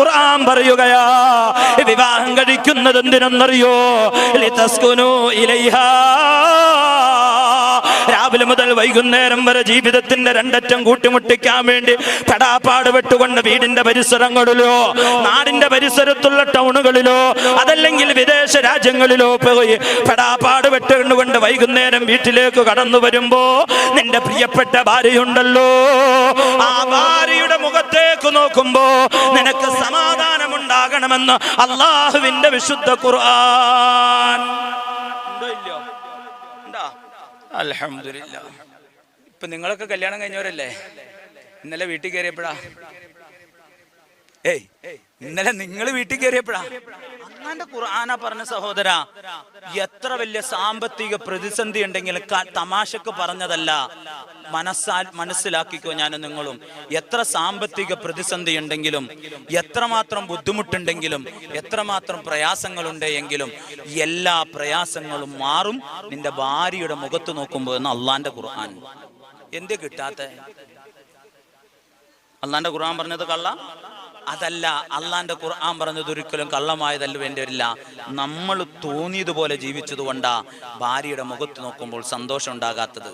ഖുർആൻ പറയുകയാ, വിവാഹം കഴിക്കുന്നത് എന്തിനെന്നറിയോ? ലിതസ്കുനു ഇലൈഹാ. രാവിലെ മുതൽ വൈകുന്നേരം വരെ ജീവിതത്തിന്റെ രണ്ടറ്റം കൂട്ടിമുട്ടിക്കാൻ വേണ്ടി പെടാപ്പാട് വെട്ടുകൊണ്ട് വീടിന്റെ പരിസരങ്ങളിലോ നാടിന്റെ പരിസരത്തുള്ള ടൗണുകളിലോ അതല്ലെങ്കിൽ വിദേശ രാജ്യങ്ങളിലോ പോയി പെടാപ്പാട് വെട്ടുകൊണ്ട് വൈകുന്നേരം വീട്ടിലേക്ക് കടന്നു വരുമ്പോ നിന്റെ പ്രിയപ്പെട്ട ഭാര്യയുണ്ടല്ലോ, ആ ഭാര്യയുടെ മുഖത്തേക്ക് നോക്കുമ്പോ നിനക്ക് സമാധാനമുണ്ടാകണമെന്ന് അള്ളാഹുവിന്റെ വിശുദ്ധ ഖുർആൻ. ഉണ്ടോ ഇല്ലയോ? ഉണ്ടാ? അൽഹംദുലില്ലാ. ഇപ്പൊ നിങ്ങളൊക്കെ കല്യാണം കഴിഞ്ഞവരല്ലേ? ഇന്നലെ വീട്ടിൽ കയറിയപ്പോഴാ ഇന്നലെ നിങ്ങൾ വീട്ടിൽ കയറിയപ്പോഴാ അന്നാന്റെ ഖുർആനാ പറഞ്ഞ സഹോദര. എത്ര വലിയ സാമ്പത്തിക പ്രതിസന്ധി ഉണ്ടെങ്കിലും തമാശക്ക് പറഞ്ഞതല്ല, മനസ്സിലാക്കിക്കോ ഞാനും നിങ്ങളും. എത്ര സാമ്പത്തിക പ്രതിസന്ധി ഉണ്ടെങ്കിലും, എത്രമാത്രം ബുദ്ധിമുട്ടുണ്ടെങ്കിലും, എത്രമാത്രം പ്രയാസങ്ങളുണ്ട് എങ്കിലും എല്ലാ പ്രയാസങ്ങളും മാറും നിന്റെ ഭാര്യയുടെ മുഖത്ത് നോക്കുമ്പോൾ എന്ന് അള്ളാന്റെ ഖുർആൻ. എന്ത് കിട്ടാത്ത? അള്ളാന്റെ ഖുർആൻ പറഞ്ഞത് കള്ള അതല്ല. അള്ളാന്റെ ഖുർആൻ പറഞ്ഞത് ഒരിക്കലും കള്ളമായതല്ല. വേണ്ടിവരില്ല. നമ്മൾ തോന്നിയതുപോലെ ജീവിച്ചത് കൊണ്ടാ ഭാര്യയുടെ മുഖത്ത് നോക്കുമ്പോൾ സന്തോഷം ഉണ്ടാകാത്തത്.